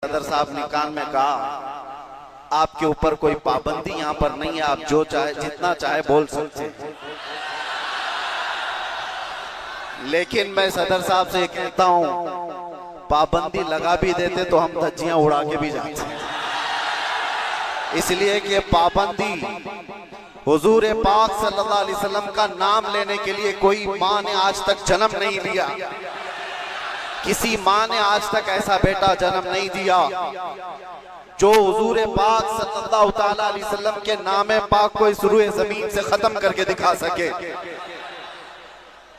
सदर साहब ने कान में कहा, आपके ऊपर कोई पाबंदी यहाँ पर नहीं है, आप जो चाहे जितना चाहे बोल सकते हैं। लेकिन मैं सदर साहब से कहता हूँ, पाबंदी लगा भी देते तो हम धज्जियां उड़ा के भी जाते, इसलिए कि पाबंदी हुजूर पाक सल्लल्लाहु अलैहि वसल्लम का नाम लेने के लिए कोई माँ ने आज तक जन्म नहीं लिया, किसी माँ ने आज तक ऐसा बेटा जन्म नहीं दिया जो हुजूर पाक सल्लल्लाहु ताला अलैहि वसल्लम के नाम पाक को इस रूए जमीन से खत्म करके दिखा सके।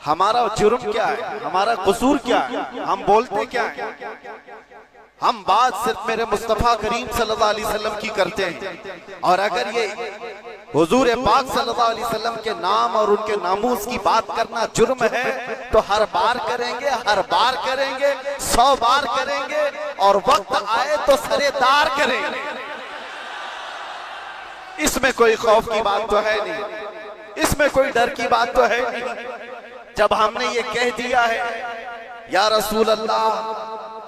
हमारा जुर्म क्या है, हमारा कसूर क्या है, हम बोलते क्या है? हम बात सिर्फ मेरे मुस्तफा करीम सल्लल्लाहु अलैहि वसल्लम की करते हैं, और अगर ये हुजूर पाक सल्लल्लाहु अलैहि वसल्लम के नाम और उनके नामूस की बात करना जुर्म है तो हर बार करेंगे, हर बार करेंगे, 100 बार करेंगे, और वक्त आए तो सरेदार करेंगे। इसमें कोई खौफ की बात तो है नहीं, इसमें कोई डर की बात तो है नहीं। जब हमने ये कह दिया है या रसूल अल्लाह,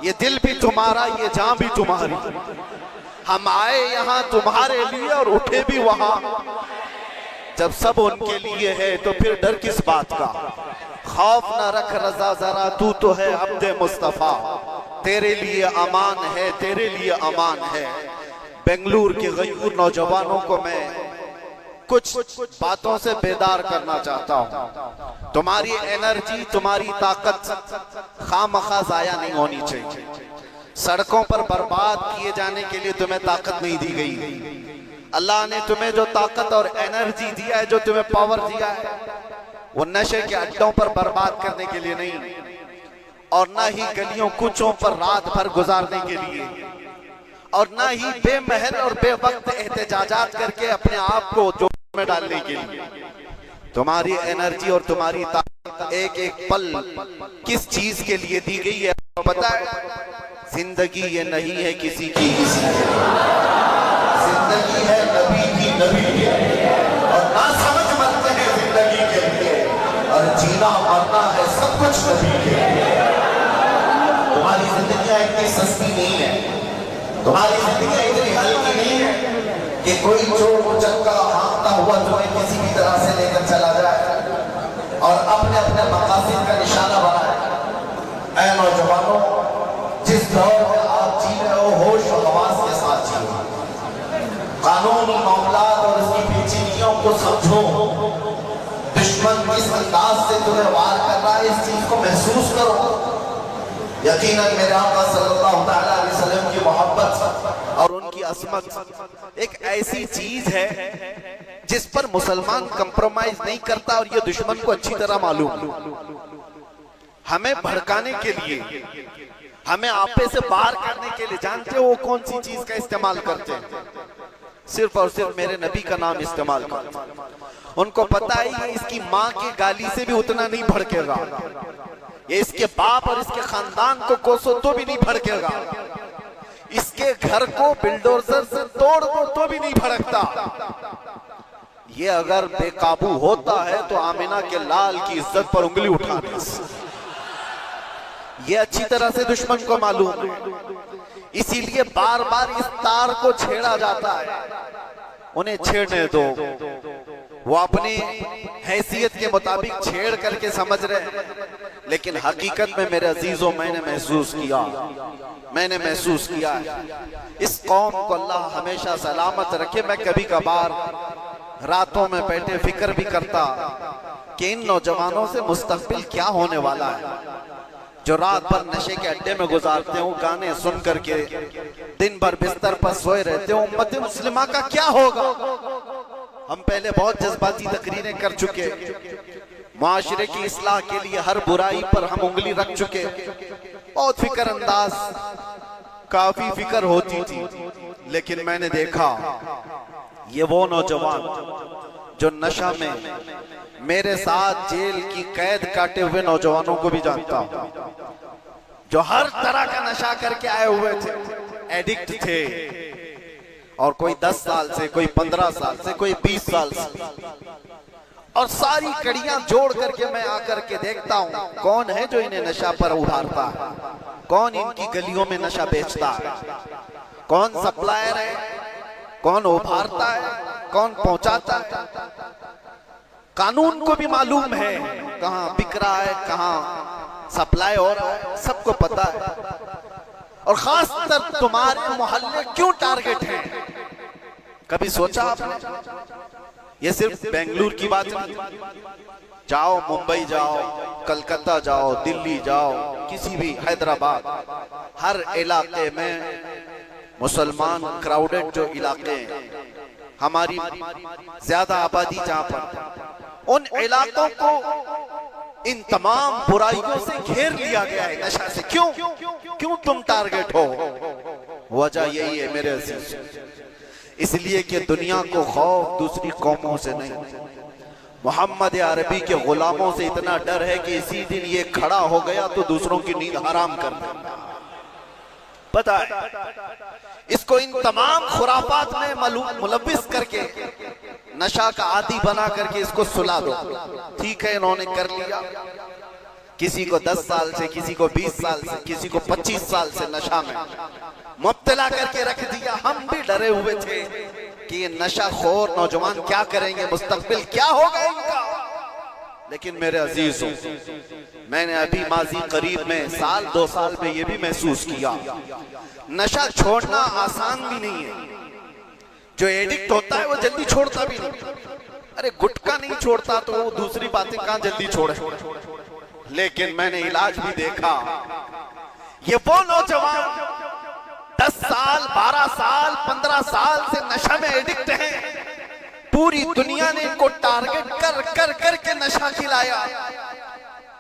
ये दिल भी तुम्हारा, ये जान भी तुम्हारी, हम आए यहाँ तुम्हारे लिए और उठे भी वहां, जब सब उनके लिए है तो फिर डर किस बात का? खौफ न रख रजा जरा, तू तो है अब्दे मुस्तफा, तेरे लिए अमान है, तेरे लिए अमान है। बेंगलुरु के गयूर नौजवानों को मैं कुछ बातों से बेदार करना चाहता हूँ। तुम्हारी एनर्जी, तुम्हारी ताकत खामखा जाया नहीं होनी चाहिए। सड़कों पर बर्बाद किए जाने के लिए तुम्हें ताकत नहीं दी गई। अल्लाह ने तुम्हें जो ताकत और एनर्जी दिया है, जो तुम्हें पावर दिया है, वो नशे के अड्डों पर बर्बाद करने के लिए नहीं, और ना ही गलियों कूचों पर रात भर गुजारने के लिए, और ना ही बेमहल और बेवक्त एहतजाजात करके अपने आप को जोश में डालने के लिए। तुम्हारी एनर्जी और तुम्हारी ताकत एक एक पल किस चीज के लिए दी गई है पता है? जिंदगी ये नहीं है किसी की, जिंदगी है नबी की, नबी की, और ना समझ मरते हैं जिंदगी के लिए, और जीना मरना है सब कुछ नबी के लिए। तुम्हारी जिंदगी इतनी सस्ती नहीं है, तुम्हारी जिंदगी इतनी हल्की नहीं है कि कोई चोर चक्का हाँकता हुआ तुम्हें किसी भी तरह से लेकर चला जाए और अपने अपने मकासद का निशाना बनाए। ऐ नौजवानों, जिस दौर में आप जी रहे हो, होश और हवास के साथ जियो, कानूनी मामलात और उसकी पेचीदगियों को समझो। दुश्मन किस अंदाज से तुम्हें वार कर रहा है, इस चीज को महसूस करो। यकीनन मेरे आका सल्लल्लाहु अलैहि वसल्लम की मोहब्बत और उनकी असमत एक ऐसी चीज है जिस पर मुसलमान कंप्रोमाइज नहीं करता, और ये दुश्मन को अच्छी तरह मालूम। हमें भड़काने के लिए, हमें आपे से बाहर करने के लिए, जानते हो वो कौन सी चीज का इस्तेमाल करते हैं? सिर्फ और सिर्फ मेरे नबी का नाम इस्तेमाल करते हैं। उनको पता है इसकी माँ की गाली से भी उतना नहीं भड़केगा, ये इसके बाप और इसके खानदान को कोसो तो भी नहीं भड़केगा, इसके घर को बिल्डोजर से तोड़ दो तो भी नहीं भड़कता। ये अगर बेकाबू होता है तो आमिना के लाल की इज्जत पर उंगली उठा दे। ये अच्छी तरह से दुश्मन को मालूम है, इसीलिए बार बार इस तार को छेड़ा जाता है। उन्हें छेड़ने दो, वो अपनी हैसियत के मुताबिक छेड़ करके समझ रहे, लेकिन हकीकत में मेरे अजीजों मैंने महसूस किया इस कौम को अल्लाह हमेशा सलामत रखे। मैं कभी कभार रातों में बैठे फिक्र भी करता कि इन नौजवानों से मुस्तकबिल क्या होने वाला है, जो रात भर नशे के अड्डे में गुजारते हो, गाने सुन करके दिन भर बिस्तर पर सोए रहते हो। उम्मत मुस्लिमा का क्या होगा? हम पहले बहुत जज्बाती तकरीरें कर चुके, माशरे की इस्लाह के लिए हर बुराई पर हम उंगली रख चुके, बहुत फिक्र अंदाज, काफी फिक्र होती थी। लेकिन मैंने देखा ये वो नौजवान जो नशा में, मेरे साथ जेल की कैद काटे हुए नौजवानों को भी जानता हूं, जो हर तरह का नशा करके आए हुए थे, एडिक्ट थे, और कोई 10 साल से, कोई 15 साल से, कोई 20 साल से, और सारी कड़ियां जोड़ करके मैं आकर के देखता हूं कौन है जो इन्हें नशा पर उभारता है, कौन इनकी गलियों में नशा बेचता है, कौन सप्लायर है, कौन उभारता है, कौन पहुंचाता है। कानून को भी मालूम है कहां बिक रहा है, कहां सप्लाई हो रहा है, सबको पता है। और खासकर तुम्हारे मोहल्ले क्यों टारगेट है, कभी सोचा आपने? ये सिर्फ बेंगलुरु की बात नहीं, जाओ मुंबई जाओ, कलकत्ता जाओ, दिल्ली जाओ, किसी भी हैदराबाद, हर इलाके में मुसलमान क्राउडेड जो इलाके हैं, हमारी ज्यादा आबादी जहां पर, उन इलाकों को इन तमाम बुराइयों से घेर लिया गया है नशा से। क्यों क्यों तुम टारगेट हो? वजह यही है मेरे अजीज, इसलिए कि दुनिया को खौफ दूसरी कौमों से नहीं, मोहम्मद अरबी के गुलामों से इतना डर है कि इसी दिन ये खड़ा हो गया तो दूसरों की नींद हराम कर देगा। पता है इसको इन तमाम खुराफात में मुलव्विस करके नशा का आदी बना करके इसको सुला दो। ठीक है, इन्होंने कर लिया, किसी को 10 साल से, किसी को 20 साल से, किसी को 25 साल से नशा में मुब्तला करके रख दिया। हम भी डरे हुए थे कि ये नशा खोर नौजवान क्या करेंगे, मुस्तकबिल क्या होगा इनका। लेकिन मेरे अजीजों, मैंने अभी माजी करीब में साल 2 साल में ये भी महसूस किया, नशा छोड़ना आसान भी नहीं है। जो एडिक्ट होता है वो जल्दी छोड़ता भी नहीं। अरे गुटखा नहीं छोड़ता तो वो दूसरी बातें कहां जल्दी छोड़े। लेकिन मैंने इलाज भी देखा, ये वो नौजवान 10 साल, 12 साल, 15 साल से नशा में एडिक्ट हैं, पूरी दुनिया ने इनको टारगेट कर कर करके नशा खिलाया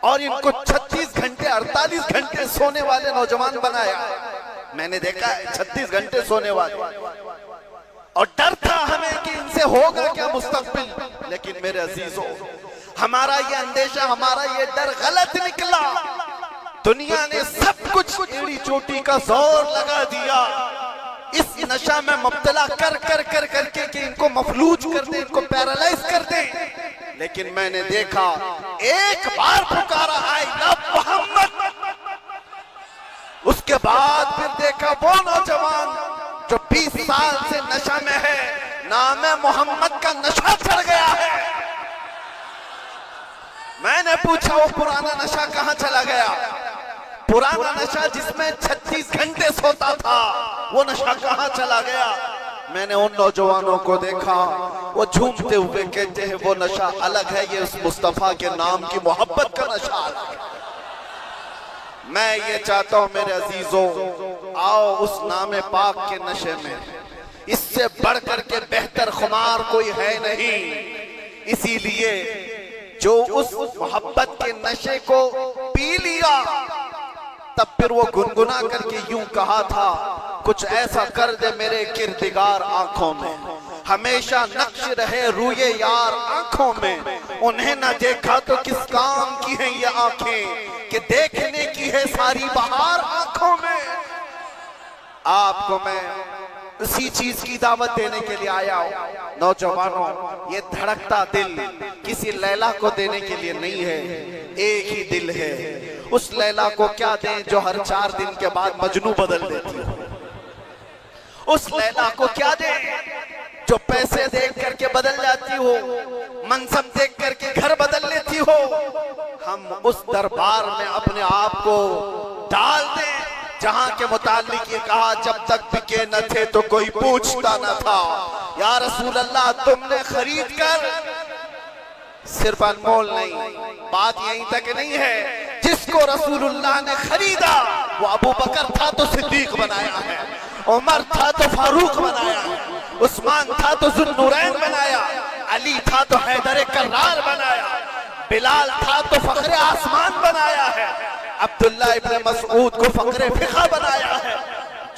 और इनको 36 घंटे 48 घंटे सोने वाले नौजवान बनाया। मैंने देखा है 36 घंटे सोने वाले, और डर था हमें कि इनसे होगा क्या मुस्तकबिल। लेकिन मेरे अजीजों, हमारा ये अंदेशा, हमारा ये डर गलत निकला। दुनिया ने सब कुछ एड़ी चोटी का जोर लगा दिया इस नशा में मुब्तला कर कर कर करके कि इनको मफलूज कर दे, इनको पैरालाइज कर दे। लेकिन मैंने देखा, एक बार पुकारा आई लव मोहम्मद, उसके बाद फिर देखा वो नौजवान जो 20 साल से नशा में है, नाम मोहम्मद का नशा चढ़ गया है। मैंने पूछा वो पुराना नशा कहां चला गया? पुराना नशा जिसमें 36 घंटे सोता था, वो नशा कहां चला गया? मैंने उन नौजवानों को देखा, वो झूमते हुए कहते हैं वो नशा अलग है, ये उस मुस्तफा के नाम की मोहब्बत का नशा अलग है। मैं ये चाहता हूं मेरे अजीजों, आओ उस नाम पाक के नशे में, इससे बढ़कर के बेहतर खुमार कोई है नहीं। इसीलिए जो उस मोहब्बत के नशे को पी लिया, तब फिर वो गुनगुना करके यूं कहा था, कुछ ऐसा कर दे मेरे किरदिगार आंखों में, हमेशा नक्श रहे रूये यार आंखों में। उन्हें न देखा तो किस काम की है ये आंखें, कि देखने की है सारी बहार आंखों में। आपको मैं उसी चीज की दावत देने के लिए आया हूं। नौजवानों, ये धड़कता दिल किसी लैला को देने के लिए नहीं है, एक ही दिल है। उस लैला को क्या दें जो हर 4 दिन के बाद मजनू बदल देती हो? उस लैला को क्या दें जो पैसे देख करके बदल जाती हो, मनसब देख करके घर बदल लेती हो? हम उस दरबार में अपने आप को डाल दें जहां के मुतालिक ये कहा, जब तक बिके न थे तो कोई पूछता न था। या रसूल अल्लाह, तुमने खरीद कर, सिर्फ अनमोल नहीं, बात यहीं तक नहीं है, जिसको रसूलुल्लाह ने खरीदा वो अबू बकर था तो सिद्दीक बनाया है, उमर था तो फारूक बनाया है, उस्मान था तो जुन्नूरैन बनाया, अली था तो हैदर कर्रार बनाया, बिलाल था तो फखरे आसमान बनाया है, अब्दुल्ला इब्न मसऊद को फखरे फिक़ा बनाया है।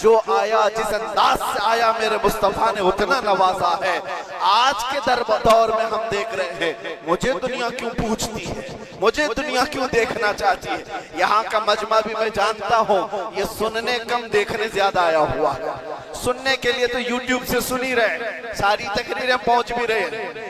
जो आया जिस अंदाज से आया मेरे मुस्तफा ने उतना नवाजा है। आज के दौर में हम देख रहे हैं, मुझे दुनिया क्यों पूछती है, मुझे दुनिया क्यों देखना चाहती है। यहाँ का मजमा भी मैं जानता हूँ, ये सुनने कम देखने ज्यादा आया हुआ है। सुनने के लिए तो यूट्यूब से सुन ही रहे, सारी तकरीरें पहुंच भी रहे,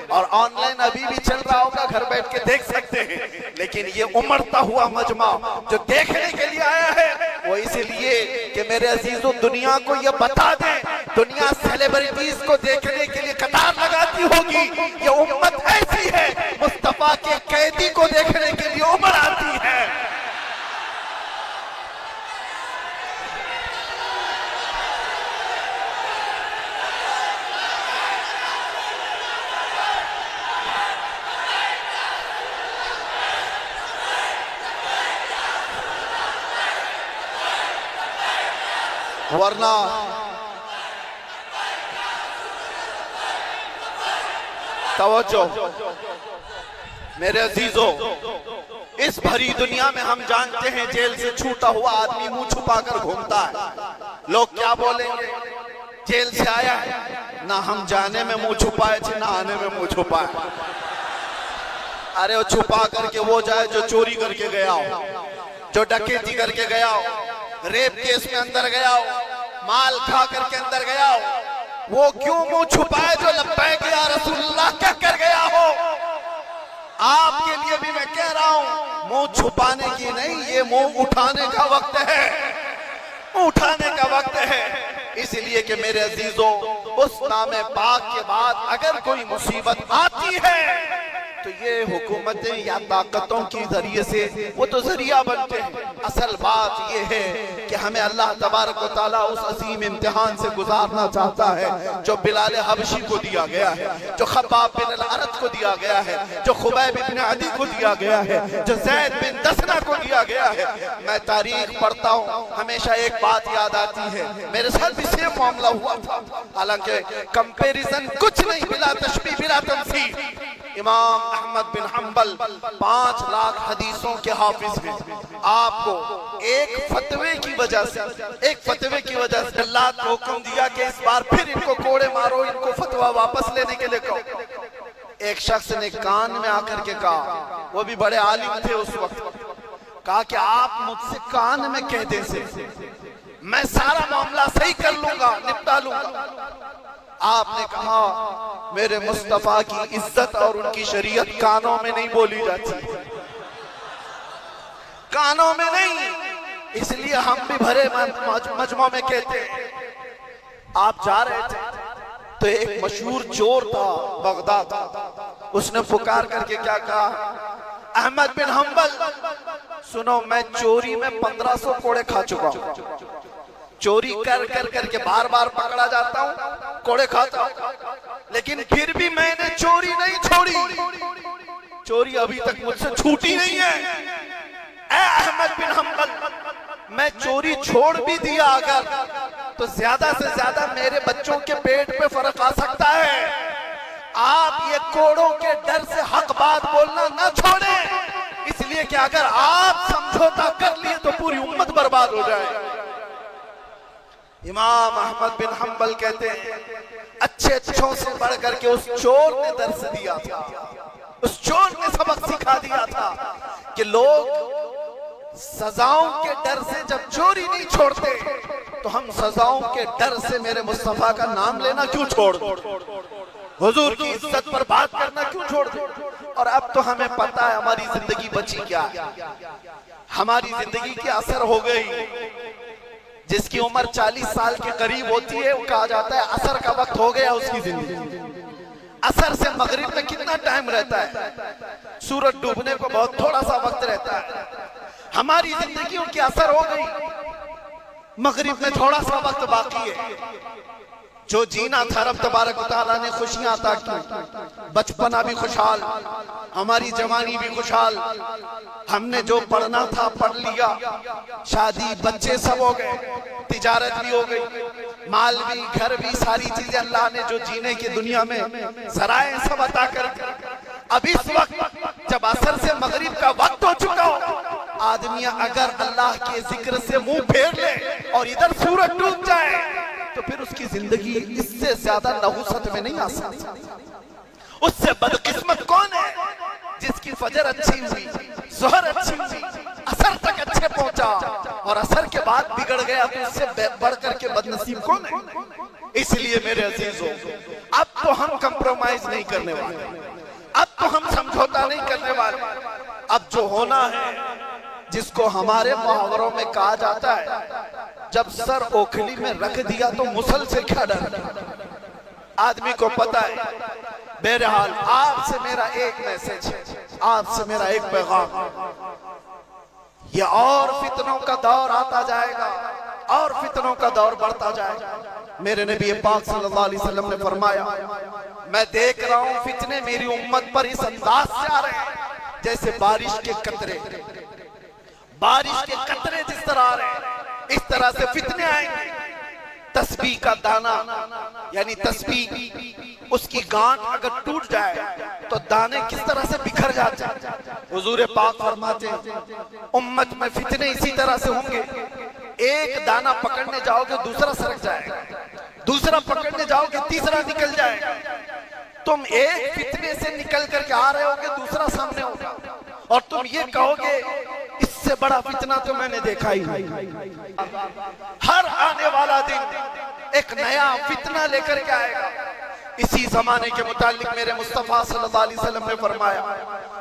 और ऑनलाइन अभी भी चल रहा होगा, घर बैठ के देख सकते हैं। लेकिन ये उमड़ता हुआ मजमा जो देखने के लिए आया है वो इसलिए कि मेरे अजीजों दुनिया को ये बता दें, दुनिया सेलिब्रिटीज को देखने के लिए कतार लगाती होगी, ये उम्मत ऐसी है मुस्तफा के कैदी को देखने के लिए उमड़ आती है। वरना तवज्जो मेरे अजीजों, इस भरी दुनिया में हम जानते हैं जेल से छूटा हुआ आदमी मुंह छुपाकर घूमता है। लोग क्या बोलेंगे, जेल से आया है ना, हम जाने में मुंह छुपाए थे ना आने में मुंह छुपाए। अरे वो छुपा करके वो जाए जो चोरी करके गया हो, जो डकैती करके गया हो, रेप केस में अंदर गया हो, माल खा करके अंदर गया हो, वो क्यों मुंह छुपाए जो लब्बैक या रसूलुल्लाह कह कर गया हो। आपके लिए भी मैं कह रहा हूं, मुंह छुपाने की नहीं, ये मुंह उठाने का वक्त है, उठाने का वक्त है। इसलिए कि मेरे अजीजों, उस नामे पाक के बाद अगर कोई मुसीबत आती है तो ये हुकूमतें या ताकतों की जरिए से वो तो जरिया बनते हैं। असल बात ये है कि हमें अल्लाह तबारक व तआला उस अजीम इम्तिहान से गुजारना चाहता है जो बिलाल हबशी को दिया गया है, जो खब्बाब बिन अल-अरत को दिया गया है, जो खुबैब बिन अदी को दिया गया है, जो ज़ैद बिन दसना को दिया गया है। मैं तारीख पढ़ता हूँ, हमेशा एक बात याद आती है, मेरे साथ भी सेम मामला हुआ था। हालांकि कंपैरिजन कुछ नहीं, बिला तशबीह बिला तमसील। इमाम अहमद बिन हम्बल 5 लाख हदीसों के हाफिज हैं। आपको एक फतवे की वजह से अल्लाह को हुक्म दिया कि इस बार फिर इनको कोड़े मारो, इनको फतवा वापस लेने के लिए कहो। एक शख्स ने कान में आकर के कहा, वो भी बड़े आलिम थे उस वक्त, कहा कि आप मुझसे कान में कह दें से मैं सारा मामला सही कर लूंगा, निपटा लूंगा। आपने कहा मेरे मुस्तफा की इज्जत और उनकी शरीयत कानों में नहीं बोली जाती, कानों में नहीं। इसलिए हम भी भरे मजमों में कहते हैं। आप जा रहे थे तो एक मशहूर चोर था बगदाद, उसने पुकार करके क्या कहा, अहमद बिन हम्बल सुनो, मैं चोरी में 1500 कोड़े खा चुका हूं, चोरी कर कर करके बार बार पकड़ा जाता हूं, कोड़े खाता हूं, लेकिन फिर भी मैंने चोरी नहीं छोड़ी, चोरी अभी तक मुझसे छूटी नहीं है। ऐ अहमद बिन हम्बल, मैं चोरी छोड़ भी दिया अगर तो ज्यादा से ज्यादा मेरे बच्चों के पेट पे फर्क आ सकता है। आप ये कोड़ों के डर से हक बात बोलना न छोड़ें, इसलिए कि अगर आप समझौता कर लिए तो पूरी उम्मत बर्बाद हो जाए। इमाम अहमद बिन हम्बल कहते हैं, अच्छे अच्छों से बढ़ करके उस चोर ने दर्स दिया था, उस चोर ने सबक सिखा दिया था कि लोग सजाओं के डर से जब चोरी नहीं छोड़ते तो हम सजाओं के डर से मेरे मुस्तफा का नाम लेना क्यों छोड़ दो, हुजूर की इज्जत पर बात करना क्यों छोड़ दो। और अब तो हमें पता है हमारी जिंदगी बची क्या है, हमारी जिंदगी की असर हो गई। जिसकी उम्र 40 साल के करीब होती है वो कहा जाता है असर का वक्त हो गया उसकी जिंदगी। असर से मगरिब में कितना टाइम रहता है, सूरज डूबने को बहुत थोड़ा सा वक्त रहता है। हमारी जिंदगियों की असर हो गई, मगरिब में थोड़ा सा वक्त बाकी है। जो जीना था रब तबारक व तआला ने खुशियां अता की, बचपना भी खुशहाल, हमारी जवानी भी खुशहाल, हमने जो पढ़ना था पढ़ लिया, शादी बच्चे सब हो गए, तिजारत भी हो गई, माल भी, घर भी, सारी चीजें अल्लाह ने जो जीने की दुनिया में जराए सब अता कर। अब इस वक्त जब असर से मगरिब का वक्त हो चुका हो, आदमी अगर अल्लाह के जिक्र से मुंह फेर ले और इधर सूरज डूब जाए तो फिर उसकी जिंदगी इससे ज्यादा नहुसत में नहीं आ सकती। उससे बदकिस्मत कौन है जिसकी फजर अच्छी हुई, ज़ोहर अच्छी हुई, असर तक अच्छी अच्छे पहुंचा और असर के बाद बिगड़ गया तो इससे बढ़ करके बदनसीब कौन है? इसलिए मेरे अजीजों, अब तो हम कंप्रोमाइज नहीं करने वाले, अब तो हम समझौता नहीं करने वाले। अब जो होना है, जिसको हमारे मुहावरों में कहा जाता है, जब सर ओखली में रख दिया तो मुसल से क्या डर, आदमी को पता है। बहरहाल आपसे मेरा एक मैसेज है, आपसे मेरा एक पैगाम, ये और फितनों का दौर आता जाएगा और फितनों का दौर बढ़ता जाएगा। मेरे नबी पाक सल्लल्लाहु अलैहि वसल्लम ने फरमाया, मैं देख रहा हूं फितने मेरी उम्मत पर इस अंदाज से आ रहे हैं जैसे बारिश के कतरे, बारिश के कतरे जिस तरह आ रहे हैं, इस तरह से फितने आएंगे। तस्बीह का दाना यानी तस्बीह, उसकी गांठ अगर टूट जाए तो दाने किस तरह से बिखर जाते हैं। हुजूर पाक फरमाते हैं, उम्मत में फितने इसी तरह से होंगे, एक दाना पकड़ने जाओगे दूसरा सरक जाएगा, दूसरा पकड़ने जाओगे तीसरा निकल जाएगा। तुम एक फितने से निकल करके आ रहे होगे, दूसरा सामने होगा और तुम ये कहोगे इससे बड़ा फितना तो मैंने देखा ही नहीं। हर आने वाला दिन एक नया फितना लेकर के आएगा। इसी जमाने के मुतालिक मेरे मुस्तफा सल्लल्लाहु अलैहि वसल्लम ने फरमाया,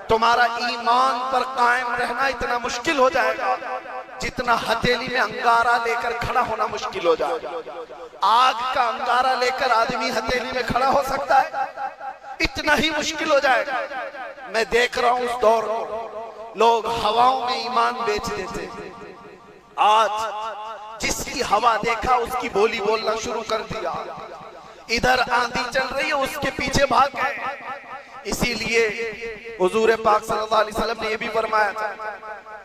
तुम्हारा ईमान पर कायम रहना इतना मुश्किल हो जाएगा जितना हथेली में अंगारा लेकर खड़ा होना मुश्किल हो जाएगा। आग का अंगारा लेकर आदमी हथेली में खड़ा हो सकता है, इतना ही मुश्किल हो जाएगा। मैं देख रहा हूं उस दौर को, लोग हवाओं में ईमान बेच देते। आज जिसकी हवा देखा उसकी बोली बोलना शुरू कर दिया, इधर आंधी चल रही है उसके पीछे भाग गए। इसीलिए हुजूर पाक सल्लल्लाहु अलैहि वसल्लम ने यह भी फरमाया था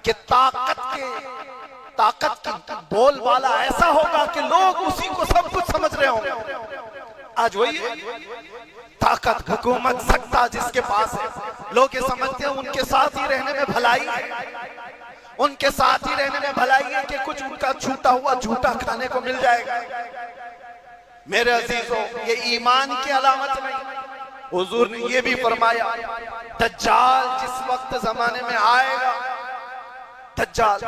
कि ताकत की बोल वाला ऐसा होगा कि लोग उसी को सब कुछ समझ रहे होंगे। आज वही है, ताकत, हुकूमत, सत्ता जिसके पास है, लोग ये समझते हैं उनके साथ ही रहने में भलाई है, उनके साथ ही रहने में भलाई है कि कुछ उनका छूटा हुआ झूठा खाने को मिल जाएगा। मेरे अजीजों, ये ईमान की अलामत नहीं। हुजूर ने ये भी फरमाया, दज्जाल जिस वक्त जमाने में आएगा, दज्जाल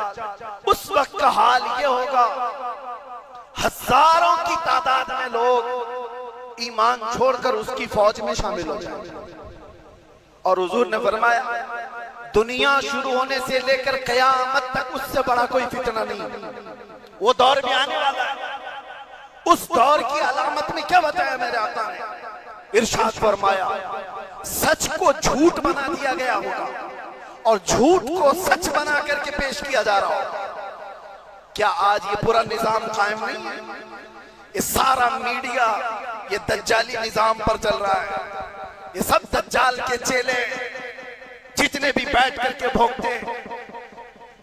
उस वक्त का हाल ये होगा, हजारों की तादाद में लोग ईमान छोड़कर उसकी फौज में शामिल हो जाएंगे। और हुजूर ने फरमाया, दुनिया शुरू होने से लेकर कयामत तक उससे बड़ा कोई फितना नहीं। वो दौर भी आने वाला है। उस दौर की अलामत में क्या बताया मेरे आका ने? इरशाद फरमाया, सच को झूठ बना दिया गया होगा और झूठ को सच बना करके पेश किया जा रहा होगा। क्या आज ये पूरा निजाम कायम नहीं है? ये सारा मीडिया ये दज्जाली निजाम पर चल रहा है। ये सब दज्जाल के चेले जितने भी बैठ करके भोंकते हैं,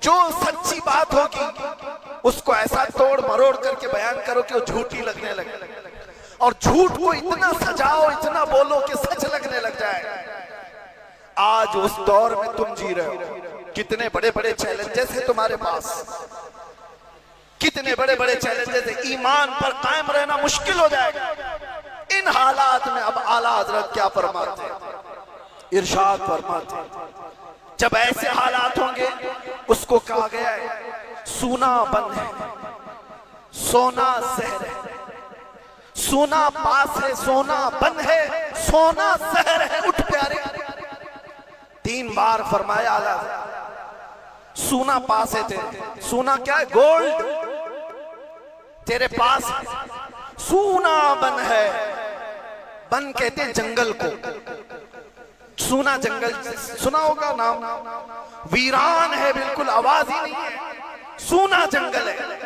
जो सच्ची बात होगी उसको ऐसा तोड़ मरोड़ करके बयान करो कि वो झूठी लगने लगे, और झूठ को इतना सजाओ, इतना बोलो कि सच लगने लग जाए। आज उस दौर में तुम जी रहे हो। कितने बड़े बड़े चैलेंजेस है तुम्हारे पास, कितने बड़े बड़े चैलेंजेस है। ईमान पर कायम रहना मुश्किल हो जाएगा। इन हालात में अब आला हजरत क्या फरमाते हैं? इरशाद फरमाते हैं, जब ऐसे हालात होंगे, उसको कहा गया है सोना बन है, सोना जहर है, सोना पास है, सोना बन है, सोना जहर है, उठ प्यारे। 3 बार फरमाया आला, सोना पास है तेरे। सोना क्या है? गोल्ड तेरे पास है। सोना बन है, बन कहते हैं जंगल को। सोना जंगल सुना होगा नाम, वीरान है, बिल्कुल आवाज ही नहीं है, सोना जंगल है।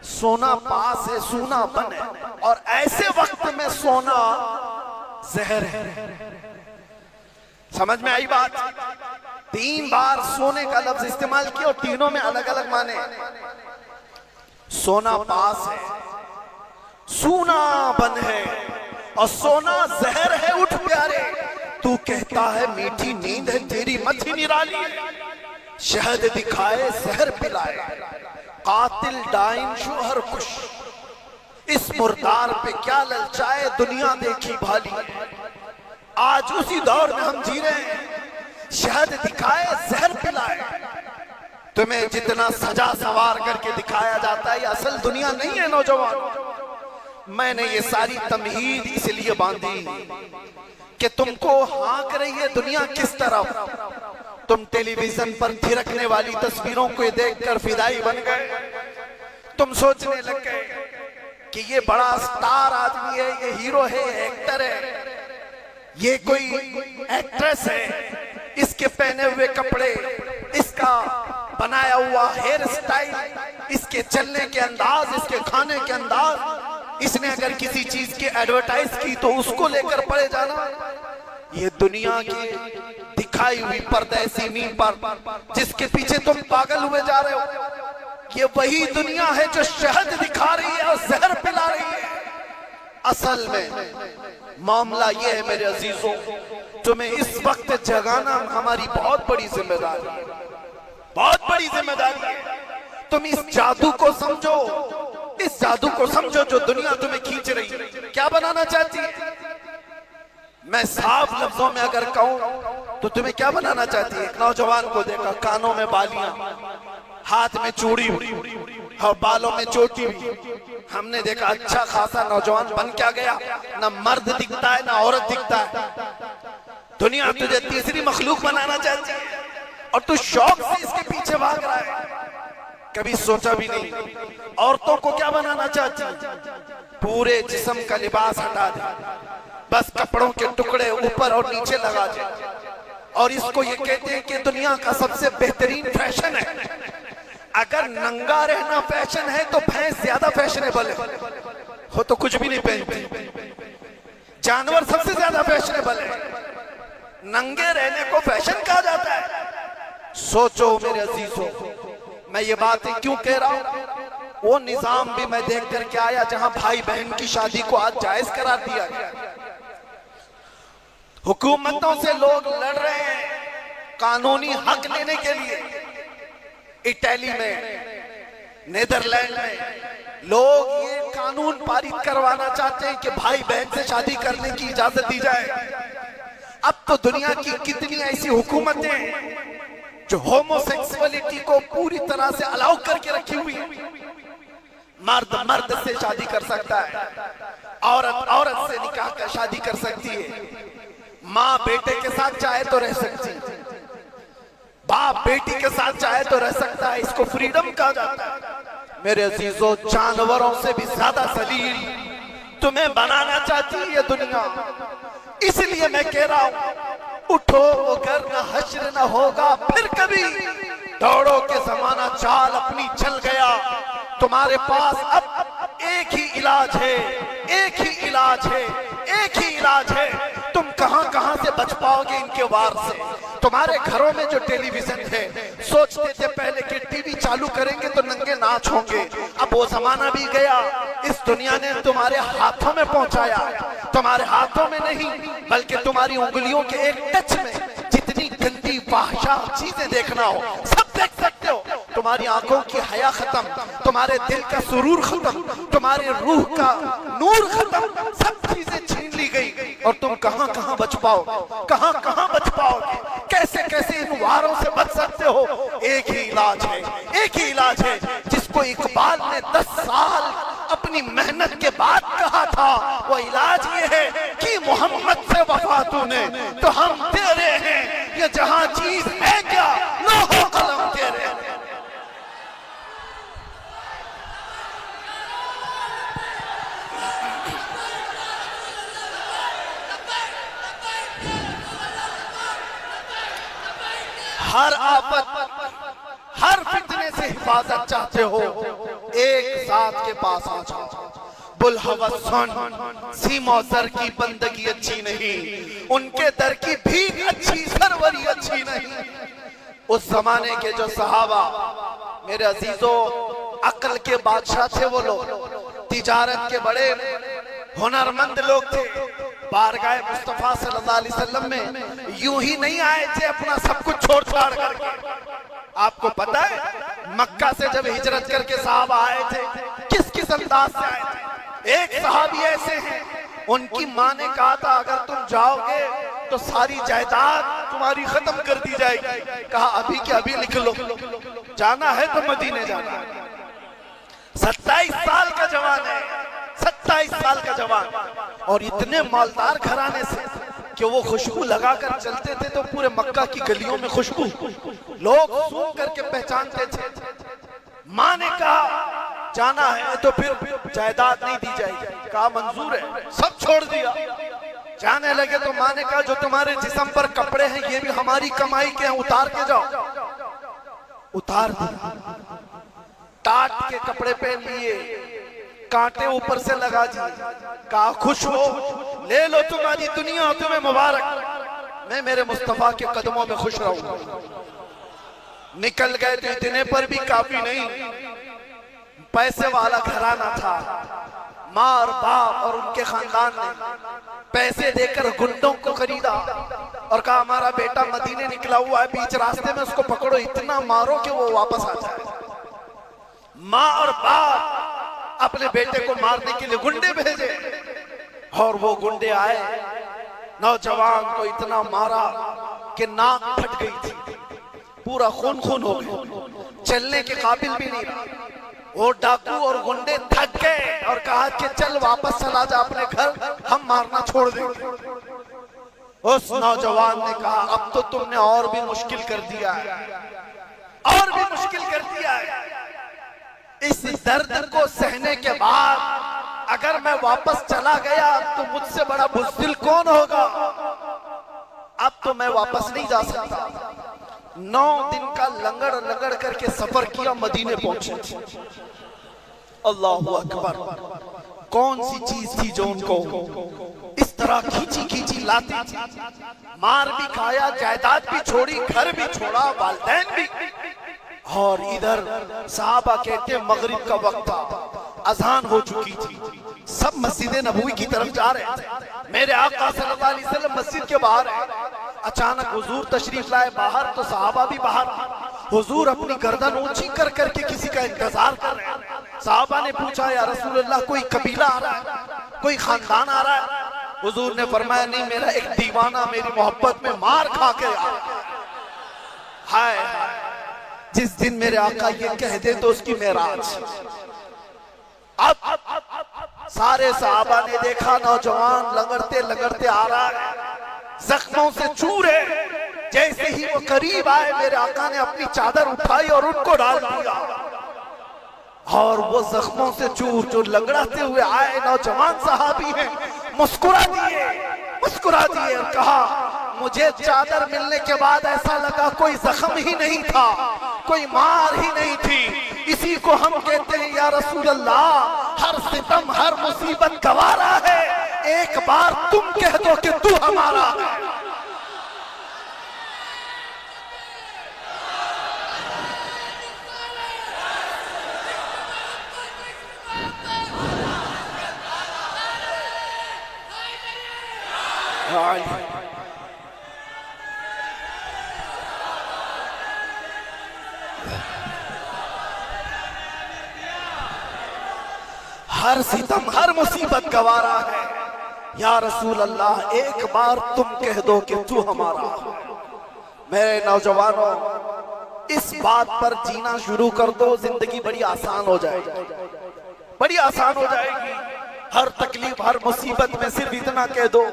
सोना पास है, सोना बन है, और ऐसे वक्त में सोना जहर है। समझ में आई बात? 3 बार सोने का लफ्ज इस्तेमाल किया और तीनों में अलग अलग माने। सोना पास है, सोना बन है, और सोना जहर है, उठ प्यारे। तू कहता है मीठी नींद है तेरी मथी निराली, शहद दिखाए जहर पिलाए, कातिल डाइन शोहर खुश, इस मुर्दार पे क्या ललचाए दुनिया देखी भाली। आज उसी दौर में हम जी रहे हैं। शहद दिखाए जहर पिलाए, तुम्हें जितना सजा सवार करके दिखाया जाता है, ये असल दुनिया नहीं है नौजवान। मैंने ये सारी तमहीद इसलिए बांधी कि तुमको हाँक रही है दुनिया किस तरफ। तुम टेलीविजन पर थिरकने वाली तस्वीरों को देखकर फिदाई बन गए। तुम सोचने लग गए कि ये बड़ा स्टार आदमी है, ये हीरो है, ये एक्टर है, ये कोई एक्ट्रेस है, इसके पहने हुए कपड़े, इसका बनाया हुआ हेयर स्टाइल, इसके चलने के अंदाज, इसके खाने के अंदाज, इसने अगर किसी चीज की एडवर्टाइज की तो उसको लेकर पड़े जाना। ये दुनिया की दिखाई हुई परदेसी मीम पर जिसके पीछे तुम पागल हुए जा रहे हो, ये वही दुनिया है जो शहद दिखा रही है और जहर पिला रही है। असल में मामला ये है मेरे अजीजों, तुम्हें इस वक्त जगाना हमारी बहुत बड़ी जिम्मेदारी है, बहुत बड़ी जिम्मेदारी है। तुम इस जादू को समझो, इस जादू को समझो जो दुनिया तुम्हें खींच रही है। क्या बनाना चाहती है? मैं साफ लफ्जों में अगर कहूं तो तुम्हें क्या बनाना चाहती है? एक नौजवान को देखा, कानों में बालियां, हाथ में चूड़ी और बालों में चोटी भी। हमने देखा अच्छा खासा नौजवान बन क्या गया, ना मर्द दिखता है ना औरत दिखता है। दुनिया तुझे तीसरी मखलूक बनाना चाहती है और तू शौक से इसके पीछे भाग रहा है। कभी सोचा भी नहीं औरतों को क्या बनाना चाहती है? पूरे जिस्म का लिबास हटा दे, बस कपड़ों के टुकड़े ऊपर और नीचे लगा दे, और इसको ये कहते हैं कि दुनिया का सबसे बेहतरीन फैशन है। अगर नंगा रहना फैशन है तो भैंस ज्यादा फैशनेबल है, हो तो कुछ भी नहीं पहनती। जानवर सबसे ज्यादा फैशनेबल है, नंगे रहने को फैशन कहा जाता है। सोचो मेरे अजीजों, मैं ये बातें क्यों कह रहा हूं? वो निजाम भी मैं देख करके आया जहां भाई बहन की शादी को आज जायज करार दिया गया। हुकूमतों से लोग लड़ रहे हैं कानूनी हक लेने के लिए। इटली में, नीदरलैंड में लोग ये कानून पारित करवाना चाहते हैं कि भाई बहन से शादी करने की इजाजत दी जाए। अब तो दुनिया की कितनी ऐसी हुकूमतें हैं जो होमोसेक्सुअलिटी को पूरी तरह से अलाउ करके रखी हुई है। मर्द मर्द से शादी कर सकता है, औरत औरत से निकाह कर शादी कर सकती है, माँ बेटे के साथ चाहे तो रह सकती है, बाप बेटी के साथ चाहे तो रह सकता है। इसको फ्रीडम कहा जाता है। मेरे अजीजों, जानवरों से भी ज्यादा जलील तुम्हें बनाना चाहती है ये दुनिया। इसलिए मैं कह रहा हूं, उठो अगर न हश्र न होगा फिर कभी। दौड़ो के जमाना चाल अपनी चल गया। तुम्हारे पास अब एक ही इलाज है, एक ही इलाज है, एक ही इलाज है। तुम कहां कहां से बच पाओगे इनके वार से? तुम्हारे घरों में जो टेलीविजन है, सोचते थे पहले कि टीवी चालू करेंगे तो नंगे नाच होंगे। अब वो जमाना भी गया। इस दुनिया ने तुम्हारे हाथों में पहुंचाया। तुम्हारे हाथों में नहीं बल्कि तुम्हारी उंगलियों के एक टच में जितनी गंदी फाहिशा चीजें देखना हो सब देख सकते हो। तुम्हारी आंखों की हया खत्म, तुम्हारे दिल का सुरूर खत्म, तुम्हारे रूह का नूर खत्म, सब चीजें छीन ली गई। और तुम कहां कहां बच पाओगे? कहां कहां बच पाओगे? कैसे कैसे इन वारों से बच सकते हो? एक ही इलाज है, एक ही इलाज है जिसको इकबाल ने 10 साल अपनी मेहनत के बाद कहा था। वो इलाज ये है कि मोहम्मद से वफा तूने तो हम तेरे हैं। ये जहां चीज है क्या, लोहो कलम तेरे हैं। हर आफत, हर फितने से हिफाजत चाहते हो, एक साथ के पास आ जाओ। बुलहवस सुन, सीमो दर की बंदगी अच्छी नहीं, उनके दर की भीख अच्छी, सरवरी अच्छी नहीं। उस जमाने के जो सहाबा, मेरे अजीजों, अक्ल के बादशाह थे वो लोग, तिजारत के बड़े हुनरमंद लोग थे। बारगाह मुस्तफा सल्लल्लाहु अलैहि वसल्लम में यूं ही नहीं आए थे अपना सब कुछ छोड़ छाड़ करके। आपको पता है मक्का से जब हिजरत करके साहबा आए थे किस किस अंदाज से आए थे। एक सहाबी ऐसे हैं, उनकी माँ ने कहा था अगर तुम जाओगे तो सारी जायदाद तुम्हारी खत्म कर दी जाएगी। कहा अभी के अभी लिख लो, जाना है तो मदीने जाना है। 27 साल का जवान है, 27 साल का जवान, और इतने मालदार घराने से कि वो खुशबू लगाकर चलते थे तो पूरे मक्का की गलियों में खुशबू, लोग सूंघ करके पहचानते थे। माँ ने कहा जाना है तो फिर जायदाद नहीं दी जाएगी। कहा मंजूर है, सब छोड़ दिया। जाने लगे तो माँ ने कहा जो तुम्हारे जिस्म पर कपड़े हैं ये भी हमारी कमाई के हैं, उतार के जाओ। उतार दिया, टाट के कपड़े पहन लिए, कांटे ऊपर से लगा दिए। कहा खुश हो, ले लो तुम्हारी दुनिया, तुम्हें मुबारक, मैं मेरे मुस्तफा के कदमों में खुश रहूंगा। निकल गए तो इतने पर भी काफी नहीं, पैसे वाला घराना था। माँ और बाप और उनके खानदान ने पैसे देकर गुंडों को खरीदा और कहा हमारा बेटा मदीने निकला हुआ है, बीच रास्ते में उसको पकड़ो, इतना मारो कि वो वापस आ जाए। माँ और बाप अपने बेटे को मारने के लिए गुंडे भेजे और वो गुंडे आए, नौजवान को इतना मारा कि नाक फट गई थी, पूरा खून खून हो गया, चलने के काबिल भी नहीं रहा। वो डाकू और गुंडे थक गए और कहा कि चल वापस चला जा अपने घर, हम मारना छोड़ देंगे। उस नौजवान ने कहा अब तो तुमने और भी मुश्किल कर दिया है, और भी मुश्किल कर दिया है। इस दर्द को सहने के बाद अगर मैं वापस चला गया तो मुझसे बड़ा बुज़दिल कौन होगा। अब तो मैं वापस नहीं जा सकता। 9 दिन का लंगड़ लंगड़ करके सफर किया, मदीने पहुंचे। अल्लाहु अकबर, कौन सी चीज थी जो उनको इस तरह खींची खींची लाती थी। मार भी खाया, जायदाद भी छोड़ी, घर भी छोड़ा, वालिदैन भी। और इधर सहाबा कहते मगरिब का वक्त था, अजान हो चुकी थी, सब मस्जिद नबवी की तरफ जा रहे थे। मेरे आका सल्लल्लाहु अलैहि वसल्लम मस्जिद के बाहर है। अचानक हुजूर तशरीफ लाए बाहर, तो सहाबा भी बाहर। हुजूर अपनी गर्दन ऊंची कर करके किसी का इंतजार कर रहे हैं। सहाबा ने पूछा या रसूलुल्लाह कोई कबीला आ रहा है, कोई खानदान आ रहा है? हुजूर ने फरमाया नहीं, मेरा एक दीवाना मेरी मोहब्बत में मार खा के आया। हाय जिस दिन मेरे आका ये कह दे तो उसकी मेराज। अब सारे सहाबा ने देखा नौजवान लगड़ते लगड़ते आ रहा है, जख्मों से चूरे। जैसे ही वो करीब आए मेरे आका ने अपनी चादर उठाई और उनको डाल दिया, और वो जख्मों से चूर जो लगड़ाते हुए आए नौजवान सहाबी हैं, मुस्कुरा दिए और कहा मुझे चादर मिलने के बाद ऐसा लगा कोई जख्म ही नहीं था, कोई मार ही नहीं थी। इसी को हम कहते हैं या रसूल अल्लाह, हर सितम हर मुसीबत गवारा है, एक बार तुम कह दो कि तू हमारा है। हर सितम हर मुसीबत गवारा है, या रसूल अल्लाह एक बार तुम कह दो कि तू हमारा। मेरे नौजवानों, इस बात पर जीना शुरू कर दो, जिंदगी बड़ी आसान हो जाएगी, बड़ी आसान हो जाएगी। हर तकलीफ हर मुसीबत में सिर्फ इतना कह दो,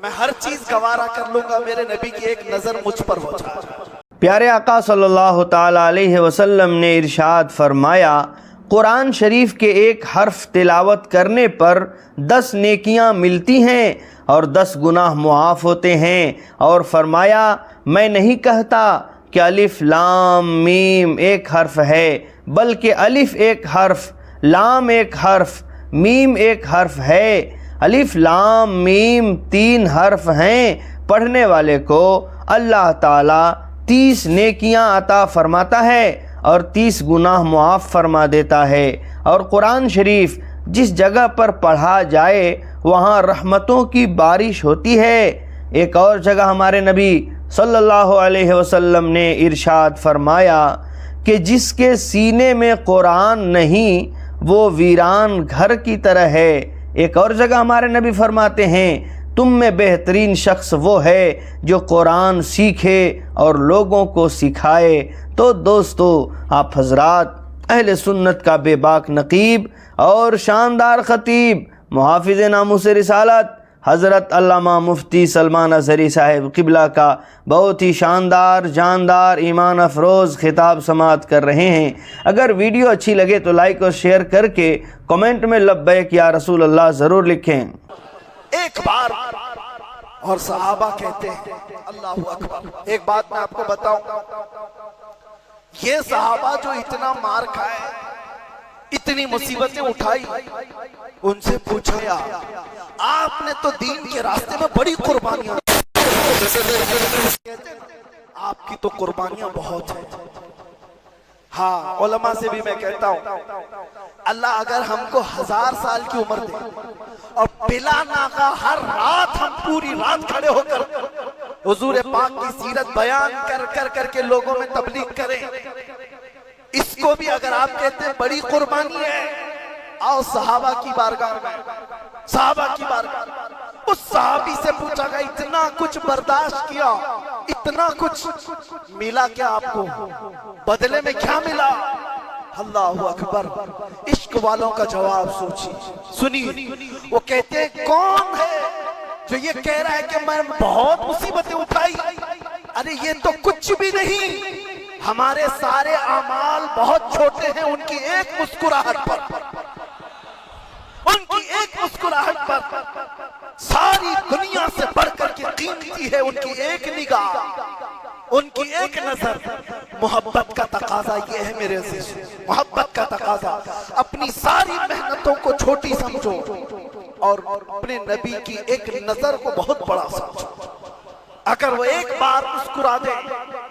मैं हर चीज गवारा कर लूंगा, मेरे नबी की एक नजर मुझ पर हो जाए। प्यारे आका सल्लल्लाहु ताला अलैहि वसल्लम ने इरशाद फरमाया, कुरान शरीफ के एक हर्फ तिलावत करने पर 10 नेकियां मिलती हैं और 10 गुनाह मुआफ़ होते हैं। और फरमाया, मैं नहीं कहता कि अलिफ लाम मीम एक हर्फ है, बल्कि अलिफ एक हर्फ, लाम एक हर्फ, मीम एक हर्फ है। अलिफ लाम मीम 3 हर्फ हैं। पढ़ने वाले को अल्लाह ताला 30 नेकियां अता फरमाता है और 30 गुनाह मुआफ़ फरमा देता है। और कुरान शरीफ जिस जगह पर पढ़ा जाए वहाँ रहमतों की बारिश होती है। एक और जगह हमारे नबी सल्लल्लाहु अलैहि वसल्लम ने इरशाद फरमाया कि जिसके सीने में कुरान नहीं वो वीरान घर की तरह है। एक और जगह हमारे नबी फरमाते हैं, तुम में बेहतरीन शख्स वो है जो कुरान सीखे और लोगों को सिखाए। तो दोस्तों, आप हजरात अहले सुन्नत का बेबाक नकीब और शानदार ख़तीब मुहाफ़िज़ नामुस रिसालत हज़रत अल्लामा मुफ्ती सलमान अज़हरी साहिब क़िबला का बहुत ही शानदार जानदार ईमान अफरोज़ ख़िताब समाअत कर रहे हैं। अगर वीडियो अच्छी लगे तो लाइक और शेयर करके कमेंट में लब्बैक या रसूल अल्लाह ज़रूर लिखें। एक बार और सहाबा कहते हैं अल्लाहु अकबर। एक बात मैं आपको बताऊं, ये सहाबा जो इतना मार खाए, इतनी मुसीबतें उठाई, उनसे पूछा यार आपने तो दीन के रास्ते में बड़ी कुर्बानियां, आपकी तो कुर्बानियां बहुत है। हाँ, उलमा से भी मैं कहता हूं, अल्लाह अगर हमको 1000 साल की उम्र दे और बिला नागा हर रात हम पूरी रात खड़े होकर हुजूर पाक की सीरत बयान कर करके लोगों में तबलीग करें, इसको भी अगर आप कहते हैं बड़ी कुर्बानी है, आओ सहाबा की बारगाह में, सहाबा की बारगाह। उस सहाबी से पूछा गया इतना कुछ बर्दाश्त किया, इतना कुछ मिला क्या आपको, बदले में क्या मिला? अल्लाहु अकबर। इश्क वालों का जवाब सोचिए, सुनिए। वो कहते हैं कौन है जो ये कह रहा है कि मैं बहुत मुसीबतें उठाई? अरे ये तो कुछ भी नहीं, हमारे सारे अमाल बहुत छोटे हैं उनकी एक मुस्कुराहट पर, उनकी एक मुस्कुराहट पर सारी दुनिया से बढ़कर के कीमती है उनकी एक निगाह, उनकी एक नजर। मोहब्बत का तकाजा ये है मेरे अजीज, मोहब्बत का तकाजा। अपनी सारी मेहनतों को छोटी समझो और अपने नबी की एक नजर को बहुत बड़ा समझो। अगर वो एक बार मुस्कुरा दे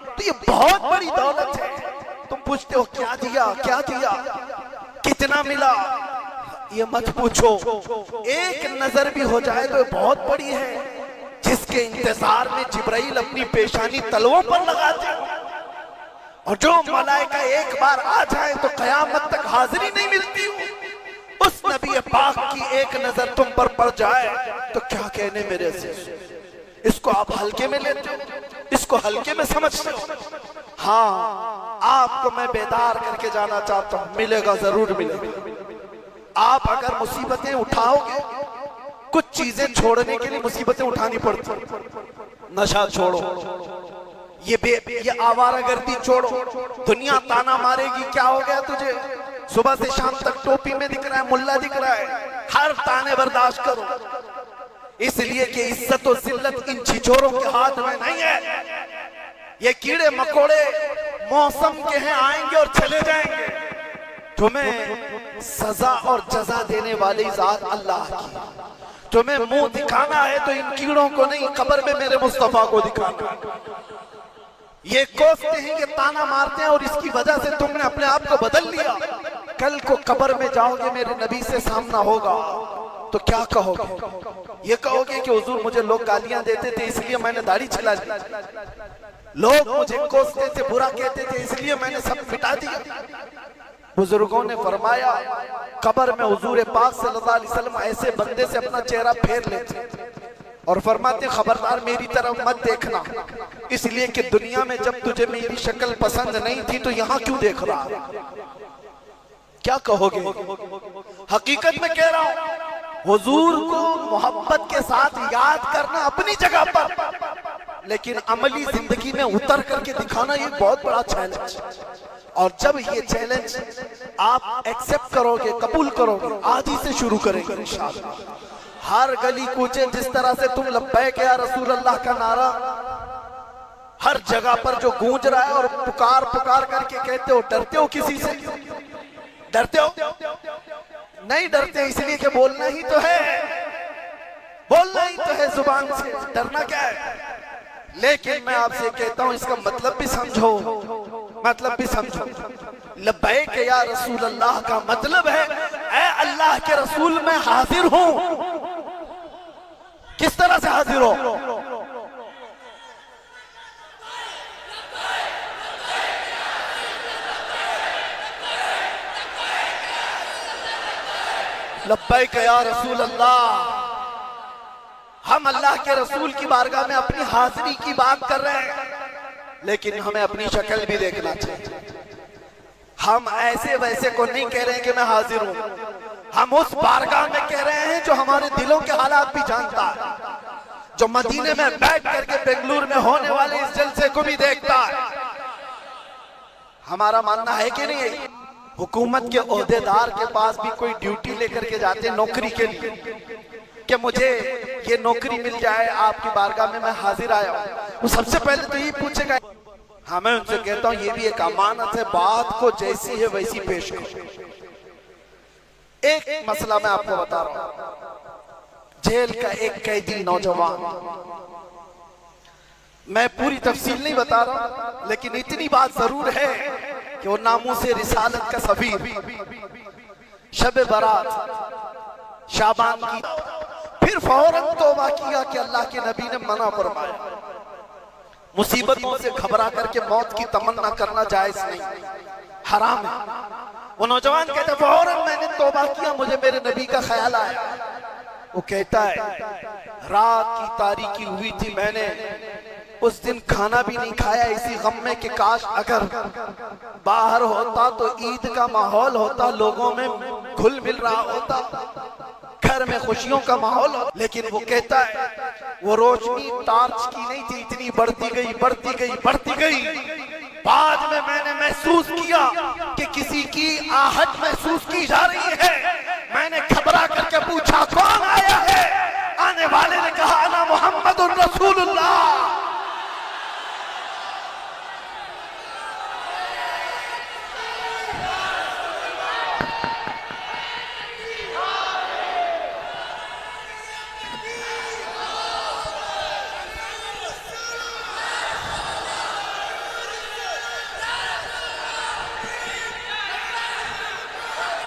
तो ये बहुत बड़ी दौलत है। तुम पूछते हो क्या दिया, क्या दिया, कितना मिला, ये मत पूछो। एक नजर भी हो जाए तो बहुत बड़ी है, जिसके इंतजार में जिब्राइल अपनी पेशानी तलवों पर लगाते हैं, और जो मलाइका एक बार आ जाए तो कयामत तक हाजिरी नहीं मिलती। उस नबी पाक की एक नजर तुम पर पड़ जाए तो क्या कहने मेरे से। इसको आप हल्के में लेते हो, इसको हल्के में समझते हो। हाँ, आपको मैं बेदार करके जाना चाहता हूं, मिलेगा, जरूर मिलेगा। आप अगर मुसीबतें उठाओगे, कुछ चीजें छोड़ने के लिए मुसीबतें उठानी पड़ती। नशा छोड़ो, ये आवारागर्दी छोड़ो, दुनिया ताना मारेगी, क्या हो गया तुझे, सुबह से शाम तक टोपी में दिख रहा है, मुल्ला दिख रहा है, हर ताने बर्दाश्त करो, इसलिए कि इज्जत और जिल्लत इन छिछोरों के हाथ में नहीं है। ये कीड़े मकोड़े मौसम के हैं, आएंगे और चले जाएंगे। तुम्हें सजा और जजा देने वाली जात अल्लाह की। तुम्हें मुंह दिखाना है तो इन कीड़ों को नहीं, कब्र में मेरे मुस्तफा को दिखाना। ये कोसते हैं, ये ताना मारते हैं, और इसकी वजह से तुमने अपने आप को बदल लिया। कल को कब्र में जाओगे, मेरे नबी से सामना होगा, तो क्या कहोगे? ये कहोगे कि हुजूर मुझे लोग गालियां देते थे इसलिए मैंने दाढ़ी छिला दी, लोग मुझे कोसते थे, बुरा कहते थे, इसलिए मैंने सब मिटा दिया। बुजुर्गों ने फरमाया कब्र में हुजूर पाक सल्लल्लाहु अलैहि वसल्लम ऐसे बंदे से अपना चेहरा फेर लेते और फरमाते खबरदार मेरी तरफ मत देखना, इसलिए कि दुनिया में जब तुझे मेरी शक्ल पसंद नहीं थी तो यहाँ क्यों देख रहा है? क्या कहोगे? हकीकत में कह रहा हूं, हुजूर को मोहब्बत के साथ याद करना अपनी जगह पर, लेकिन अमली जिंदगी में उतर करके दिखाना ये बहुत बड़ा चैलेंज। और जब ये चैलेंज आप एक्सेप्ट करोगे, कबूल करोगे, आज ही से शुरू करेंगे इंशाअल्लाह। हर गली कूचे जिस तरह से तुम लब्बैक या रसूल अल्लाह का नारा हर जगह पर जो गूंज रहा है और पुकार पुकार करके कहते हो, डरते हो किसी से? डरते हो? नहीं डरते, इसलिए कि बोलना ही तो है, बोलना ही तो है जुबान से, डरना क्या है? लेकिन मैं आपसे कहता हूं इसका मतलब भी समझो, मतलब भी समझो। लब्बैक या रसूल अल्लाह का मतलब है ऐ अल्लाह के रसूल मैं हाजिर हूं। किस तरह से हाजिर हो? लब्बैक या रसूल अल्लाह, हम अल्लाह के रसूल की बारगाह में अपनी हाजिरी की बात कर रहे हैं, लेकिन हमें अपनी शक्ल भी देखना चाहिए। हम ऐसे वैसे को नहीं कह रहे हैं कि मैं हाजिर हूं, हम उस बारगाह में कह रहे हैं जो हमारे दिलों के हालात भी जानता है, जो मदीने में बैठ करके बेंगलुरु में होने वाले इस जलसे को भी देखता है। हमारा मानना है कि नहीं, हुकूमत के ओहदेदार के पास भी कोई ड्यूटी लेकर के जाते नौकरी के लिए कि मुझे ये नौकरी मिल जाए, आपकी बारगाह में मैं हाजिर आया हूं, वो सबसे पहले तो ये पूछेगा। मैं उनसे कहता हूं ये भी एक अमानत है, बात को जैसी है वैसी पेश करो। एक मसला मैं आपको बता रहा हूं, जेल का एक कैदी नौजवान, मैं पूरी तफसील नहीं बता रहा, लेकिन इतनी बात जरूर है कि वो नामूसे रिसालत का सफीर शब बारात शाबान की, फिर फौरन तौबा किया कि अल्लाह के नबी ने मना फरमाया, मुसीबतों से घबरा करके मौत की तमन्ना करना जायज नहीं, हराम है। वो नौजवान कहता फौरन मैंने तौबा किया, मुझे मेरे नबी का ख्याल आया। वो कहता है रात की तारीकी हुई थी, मैंने उस दिन खाना भी नहीं खाया इसी गम में कि काश अगर बाहर होता तो ईद का माहौल होता, लोगों में घुल मिल रहा होता, घर में खुशियों का माहौल होता। लेकिन वो कहता है वो रोशनी टार्च की नहीं थी, इतनी बढ़ती गई बढ़ती गई बढ़ती गई, बाद में मैंने महसूस किया कि किसी की आहट महसूस की जा रही है। मैंने घबरा करके पूछा कौन आया है, आने वाले ने कहा अना मुहम्मदुर रसूलुल्लाह।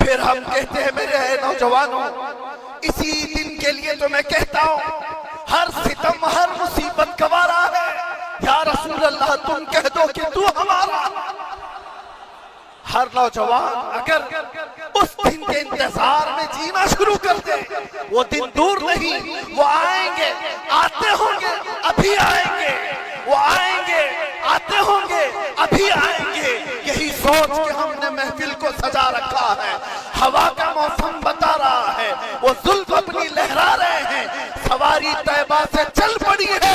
फिर हम कहते हैं मेरे नौजवानों, इसी दिन के लिए तो मैं कहता हूं हर सितम हर मुसीबत गवारा है, या रसूल अल्लाह तुम कह दो कि तू हमारा। हर नौजवान अगर उस दिन के इंतजार में जीना शुरू कर दे, वो दिन दूर नहीं, वो आएंगे, आते होंगे, अभी आएंगे, वो आएंगे, आते होंगे, अभी आएंगे। यही सोच के हमने महफिल को सजा रखा है। हवा का मौसम बता रहा है, वो जुल्फ अपनी लहरा रहे हैं, सवारी तैबा से चल पड़ी है।